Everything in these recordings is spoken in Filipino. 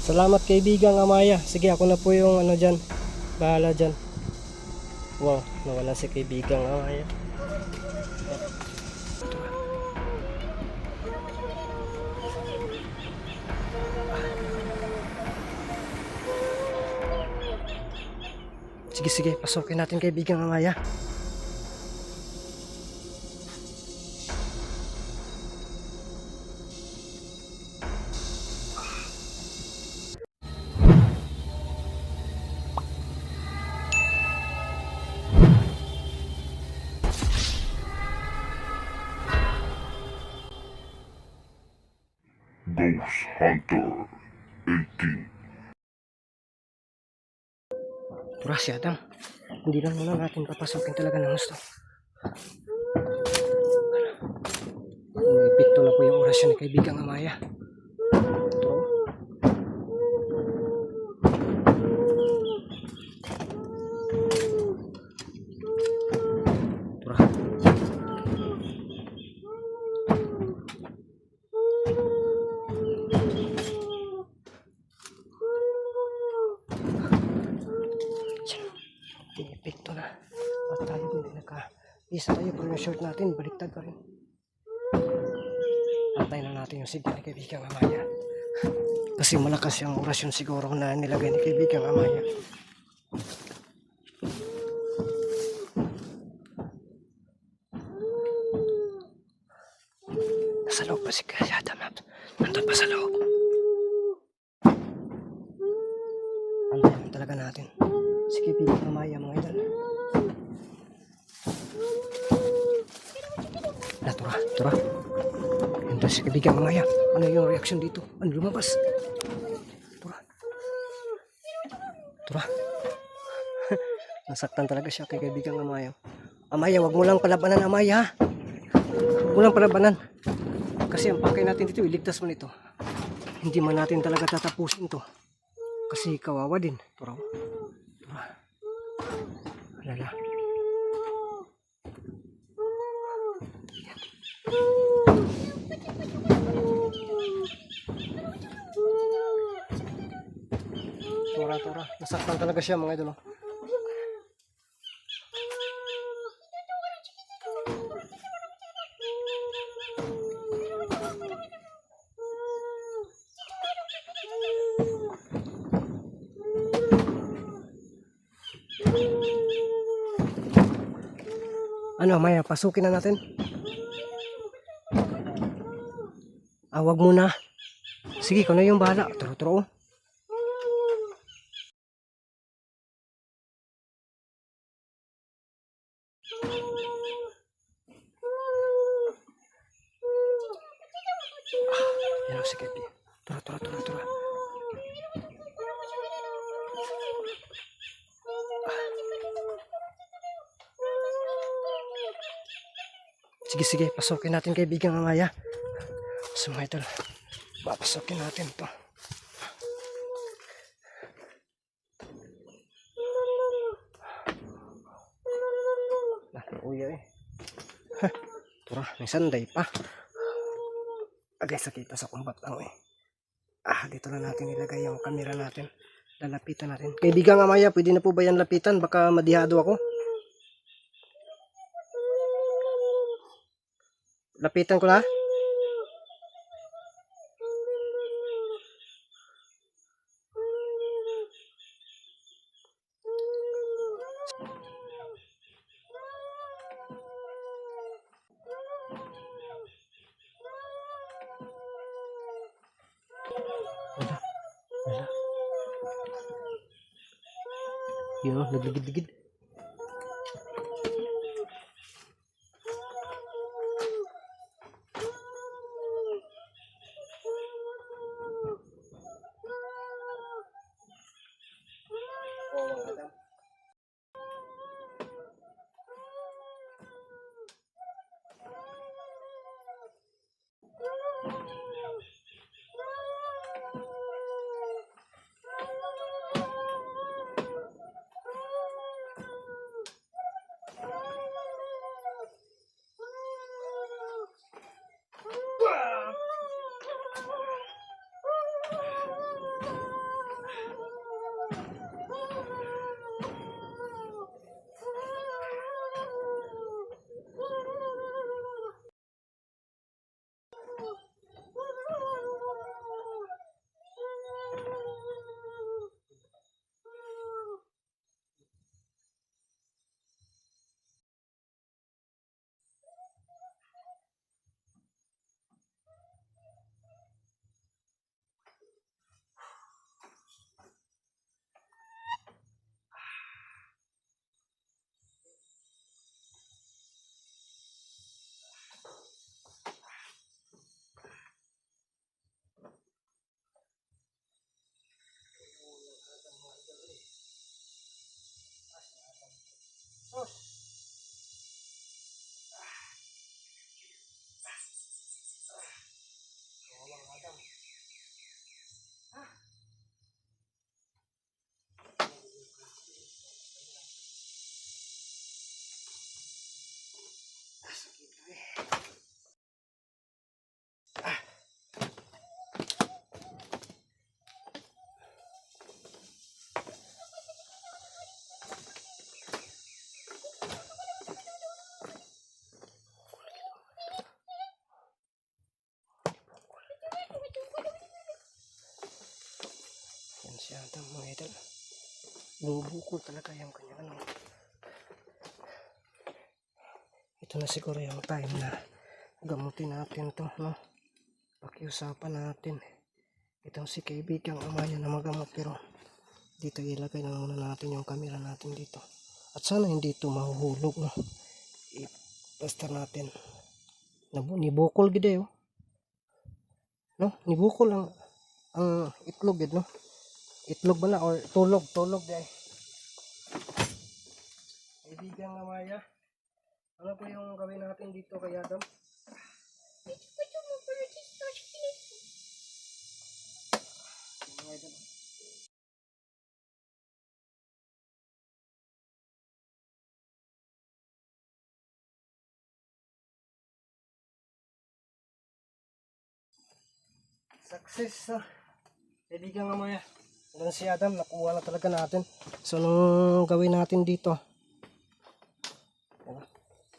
Salamat kaibigang Amaya. Sige, ako na po yung ano dyan. Bahala dyan. Wow, nawala si kaibigang Amaya. Sige, sige, pasukin natin kaibigang Amaya. Ghost Hunter 18. Pura si Adam. Hindi lang muna natin papasukin talaga ng gusto. Epekto na po yung orasyon ni kaibigang Amaya. Ito. Pura. Epekto na. At tayo din nagka-isa tayo pero yung short natin baliktad pa rin. Antay na natin yung signal ni kaibigang Amaya. Kasi malakas yung orasyon siguro na nilagay ni kaibigang Amaya. Nasa loob pa si Adam. Nandun pa sa loob. Antayin talaga natin si kaibigang Amaya, mga idol. Tura, tura. Nandun si kaibigang Amaya. Ano yung reaction dito? Ano lumabas? Tura. Tura. Nasaktan talaga siya kay kaibigang Amaya. Amaya, wag mo lang palabanan, Amaya. Wag mo lang palabanan. Kasi ang pakay natin dito, iligtas mo nito. Hindi man natin talaga tatapusin to. Kasi kawawa din. Tura. Tura. Alala. Tura. Nasaktan talaga siya, mga idol. Ano, Maya, pasukin na natin. Wag muna. Sige, ikaw na yung bahala. Turo. Yan, sige. Turo. Sige, pasukin natin kaibigang Amaya. So mga idol, papasukin natin to. Uya eh. Tura, may sanday pa. Agay sakita sa kumbat lang eh. Dito na natin ilagay yung camera natin. Lalapitan natin. Kaibigang Amaya, pwede na po ba yan lapitan? Baka madihado ako. Lapitan ko na. Wala. Yun, nagligid-ligid. ito mga idol. Bumubukol talaga yung kanyang ano. Ito na siguro yung time na gamutin natin to, no? Pakiusapan natin. Itong si kaibigang Amaya na magamot, pero dito ilagay lang muna natin yung camera natin dito. At sana hindi ito mahuhulog, no? I-plaster natin. Nibukol gid oh. No? Nibukol ang itlog gid, no? Itlog ba na or tulog day. Kaibigang Amaya, ano po yung gawin natin dito kay Adam? Mga idol. Success na. Kaibigang Amaya. Hanggang si Adam, nakuha na talaga natin. So, anong gawin natin dito?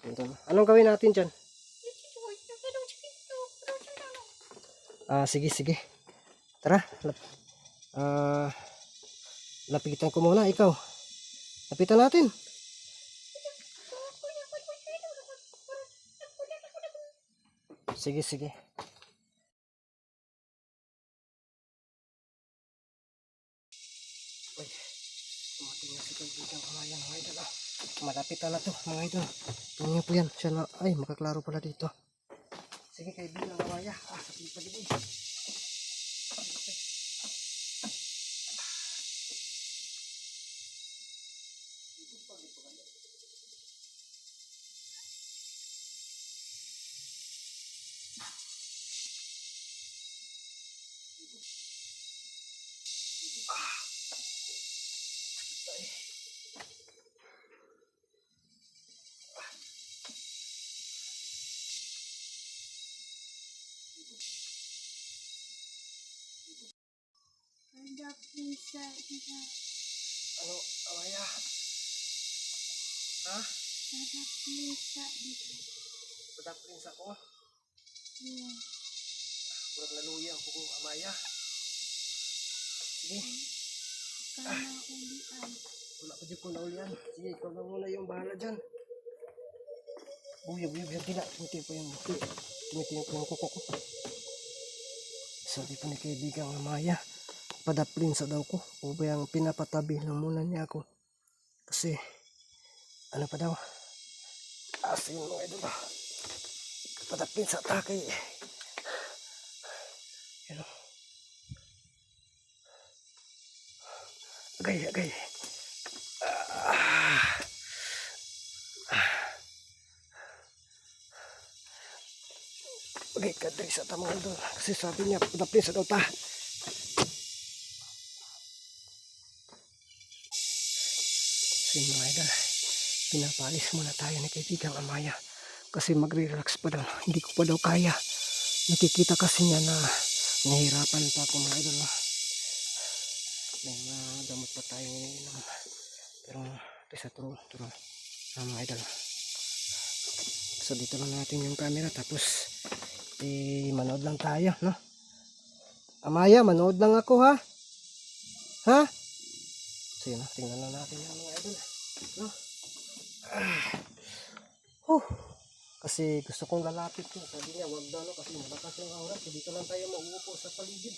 Dito na. Anong gawin natin dyan? Sige, sige. Tara. Lapitan ko muna, ikaw. Lapitan natin. Sige, sige. Uy, tumating na si kaibigang Amaya mga idol. Malapit na to mga idol. Tingnan niyo po yan. Siya na, ay, makaklaro pala dito. Sige kaibigang Amaya. Sa pagpagili. Ano, Amaya? Ha? Padaplins ako? Kurang naluya ako kung Amaya. Sige. Wala ko dyan kung naulian. Sige, ikaw na muna yung bahala dyan. Buyog, tila. Tumitin pa yung buti. Tumitin pa yung kuko ko. Sabi ko ni kaibigang Amaya, padaplin sa daw ko. O ba yung pinapatabi lang muna niya ako. Kasi, ano pa daw? Asin mga idol. Padaplin sa takay. Ano? Agay. Agay ka dali sa tamang idol. Kasi sabi niya, padaplin sa daw ta. So yun mga idol, pinapalis muna tayo ni kaibigang Amaya. Kasi magre-relax pa daw. Hindi ko pa daw kaya. Nakikita kasi niya na nahihirapan pa ako mga idol. May mga gamot pa tayo iniinom. Pero ito sa turo mga idol. So dito lang natin yung camera. Tapos manood lang tayo, no? Amaya, manood lang ako ha. Ha? So yun, tingnan lang natin yung mga idol, no? Kasi gusto kong lalapit ko. Sabi niya, wag daw, no? Kasi malakas yung aura. So dito lang tayo mauupo sa paligid.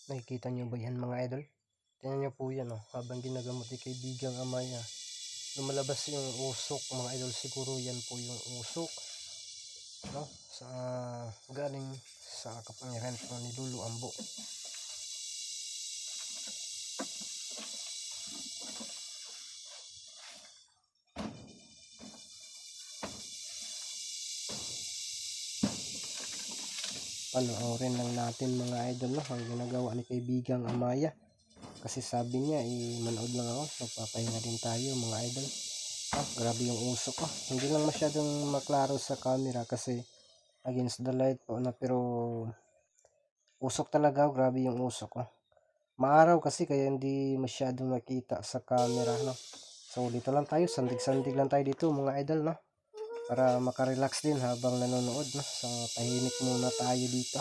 Nakikita nyo ba yan mga idol? Tingnan nyo po yan, oh. Habang ginagamot ni kaibigang Amaya, lumalabas yung usok mga idol. Siguro yan po yung usok, no? Sa galing sa kapangyarihan po ni Lulu Ambo. Panoorin lang natin mga idol, no? Ang ginagawa ni kaibigang Amaya. Kasi sabi niya, manood lang ako. Magpapahinga din tayo mga idol. Grabe yung usok ko. Hindi lang masyadong maklaro sa camera kasi against the light po na, pero usok talaga. Grabe yung usok ko. Maaraw kasi kaya hindi masyadong makita sa camera, no? So dito lang tayo, sandig-sandig lang tayo dito mga idol, no? Para makarelax din habang nanonood, no? So tahimik muna tayo dito.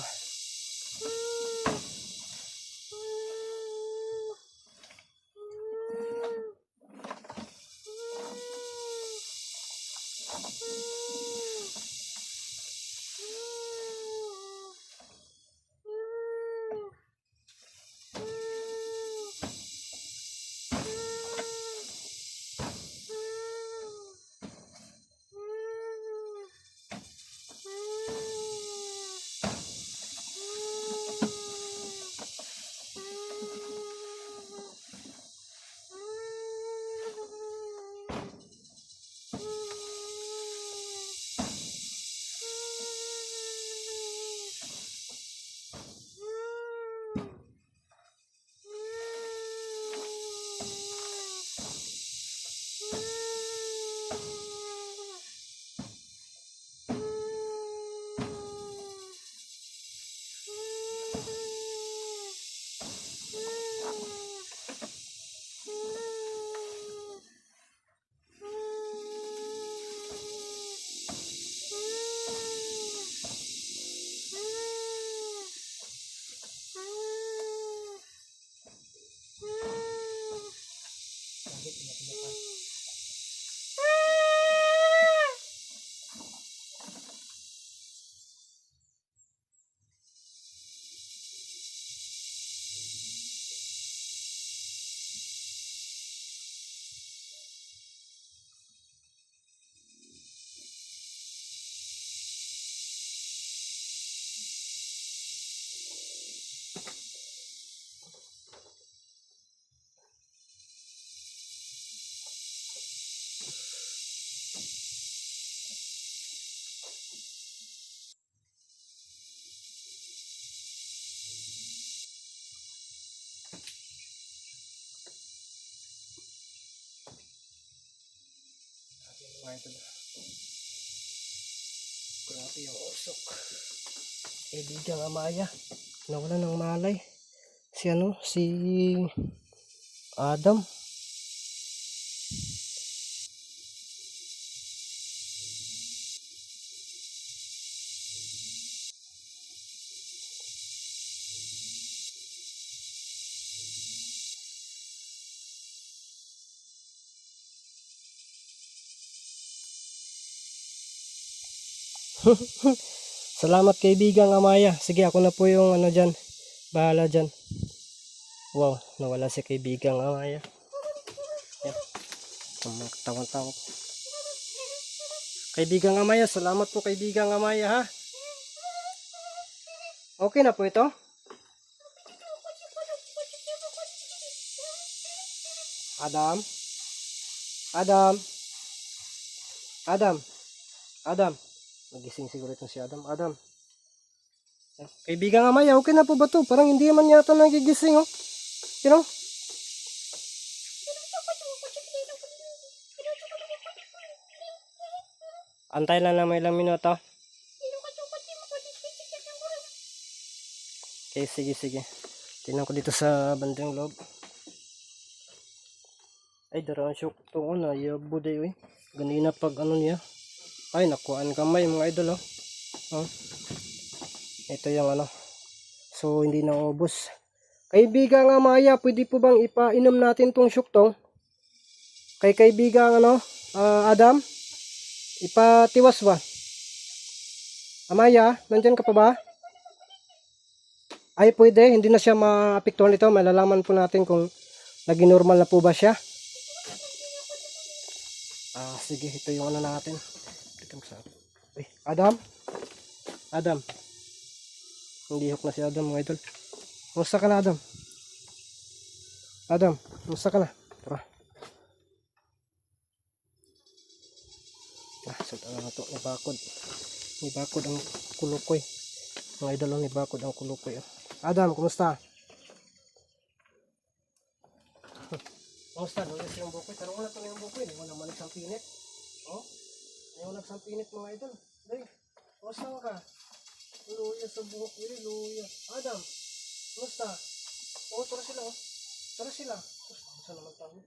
Mga idol, grabe yung usok. Kaibigang Amaya, nawala ng malay. Si Adam. Salamat kaibigang Amaya. Sige, ako na po yung dyan. Bahala dyan. Wow, nawala si kaibigang Amaya. Yan. Tawan-tawa. Kaibigang Amaya, salamat po kaibigang Amaya, ha. Okay na po ito. Adam. Adam. Adam. Adam. Nagising siguro itong si Adam. Adam. Kaibigang Amaya, okay na po ba to? Parang hindi man yata nagigising, oh. You know? Antay lang na may ilang minuto. Okay, sige. Tingnan ko dito sa bandang loob. Ay, darang syok to, na yabuday, eh. Ganina pag niya. Ay, nakuhaan kamay mga idol, oh. Ito yung So, hindi na ubos. Kaibigang Amaya, pwede po bang ipainom natin tong syuktong? Kay kaibigang Adam? Ipatiwas ba? Amaya, nandyan ka pa ba? Ay, pwede. Hindi na siya maapektuhan nito. Malalaman po natin kung naging normal na po ba siya. Sige. Ito yung natin. Uy, Adam? Adam? Hindi hook na si Adam, mga idol. Musta ka na, Adam? Adam, musta ka na? Tara. Ito, nibakod. Nibakod ang kulukoy. Mga idol, nibakod ang kulukoy. Adam, kumusta? Kumusta? Luya silang bukoy. Tanong ko na ito na yung bukoy. Hindi mo naman nagsampinit. Oh? Hindi mo nagsampinit mga idol. Dali. Kumusta ka? Luya sa bukoy. Luya. Adam. Kumusta? Oo, tara sila. Oh. Tara sila. Saan naman tayo?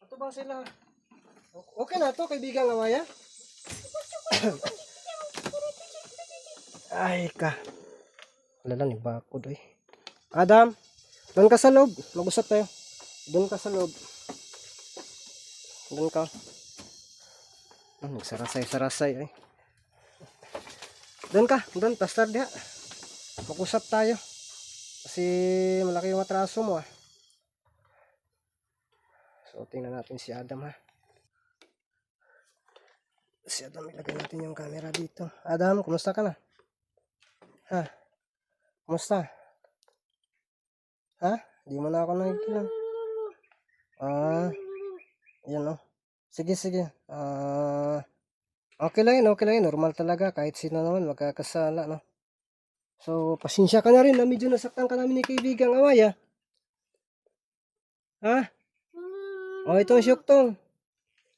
Ito ba sila? Okay na to, kaibigan nga Maya? Ay ka. Wala lang, ibakod eh. Adam, doon ka sa loob. Mag-usap tayo. Doon ka sa loob. Doon ka. Nagsarasay-sarasay eh. Doon ka. Doon, pastar diha. Mag-usap tayo. Kasi malaki yung atraso mo ah. So, tingnan natin si Adam ha. Si Adam, ilagay natin yung camera dito. Adam, kumusta ka na? Ha? Kumusta? Ha? Di mo na ako nakikilang. Yan oh. Sige, sige. Okay lang yun, okay lang yun. Normal talaga, kahit sino naman magkakasala, no? So, pasensya ka na rin na medyo nasaktan ka namin ni kaibigang Amaya. Ha? Oh, ito ang syuktong.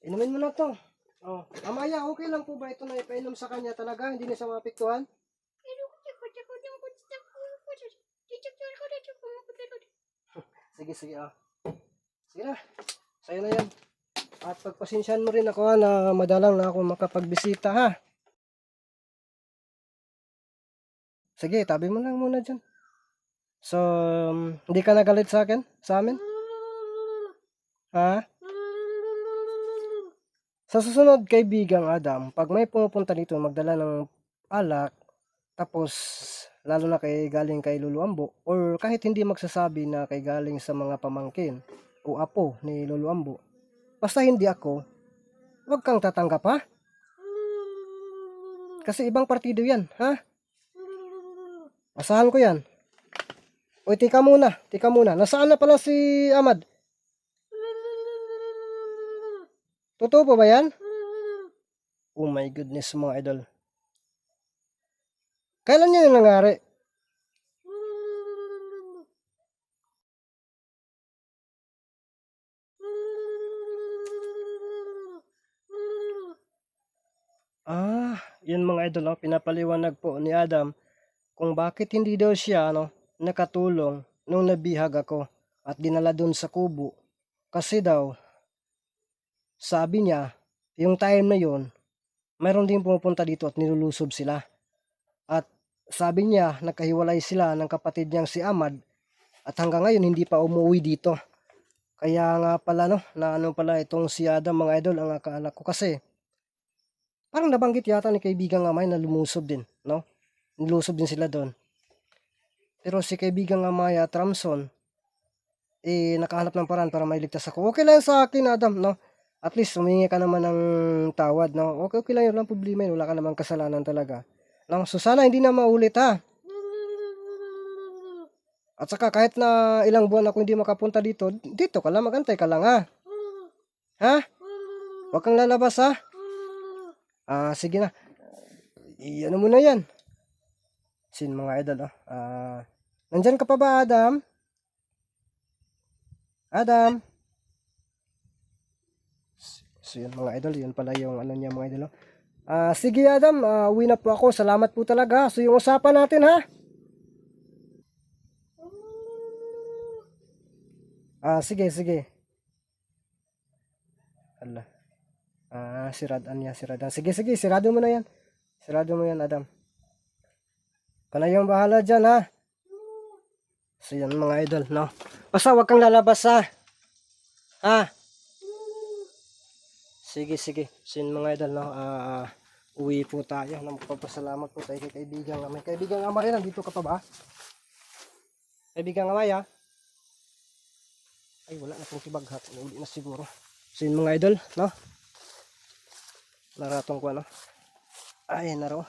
Inumin mo na to. Oh, Amaya, okay lang po ba ito na ipainom sa kanya talaga? Hindi na siya mapiktuhan? Sige, sige ah. Sige na. Sa'yo na yan. At pagpasensyahan mo rin ako ha, na madalang na ako makapagbisita ha. Sige, tabi mo lang muna dyan. So, hindi ka nagalit sa akin? Sa amin? Ha? Sa susunod kaibigang Adam, pag may pumupunta dito magdala ng alak, tapos lalo na kay galing kay Lolo Ambo, or kahit hindi magsasabi na kay galing sa mga pamangkin o apo ni Lolo Ambo, basta hindi ako, huwag kang tatanggap ha? Kasi ibang partido yan, ha? Asahan ko yan. Uy, tika muna, tika muna. Nasaan na pala si Amad? Totoo pa ba yan? Oh my goodness mga idol. Kailan yan nangyari? Yun mga idol, oh, pinapaliwanag po ni Adam kung bakit hindi daw siya nakatulong nung nabihag ako at dinala dun sa kubo. Kasi daw, sabi niya, yung time na yun, mayroon din pumupunta dito at nilulusob sila. At sabi niya, nagkahiwalay sila ng kapatid niyang si Amad at hanggang ngayon hindi pa umuwi dito. Kaya nga pala na ano pala itong si Adam mga idol ang akala ko kasi parang nabanggit yata ni kaibigang Amay na lumusob din, no? Nilusob din sila doon. Pero si kaibigang Amay at Ramson nakahanap ng paraan para mailigtas ako. Okay lang sa akin Adam, no? At least humingi ka naman ng tawad, no? Okay lang yun, walang problema yun, wala ka namang kasalanan talaga. No? So sana hindi na maulit ha. At saka kahit na ilang buwan ako hindi makapunta dito, dito ka lang, magantay ka lang ha. Ha? Huwag kang lalabas ha. Sige na. Ano mo na yan? Sin mga idol nandyan ka pa ba Adam? Adam? So yun mga idol, yun pala yung ano niya mga idol. Sige Adam, uwi na po ako. Salamat po talaga. So yung usapan natin ha. Sige, sige. Hala. Siradan niya, siradan. Sige, sige, sirado mo na yan. Sirado mo yan, Adam. Ka na yung bahala dyan, ha? So, yan mga idol, no? Basta huwag kang lalabas, ha? Ha? Sige, sige. So, yan mga idol, no? Uwi po tayo. Magpapasalamat po tayo kay kaibigang Amay. Kaibigang Amay, nandito ka pa ba? Kaibigang Amay, ha? Ay, wala na pong kibaghat. Uli na siguro. So, yan mga idol, no? Naratong ko, ano? Ay, naro.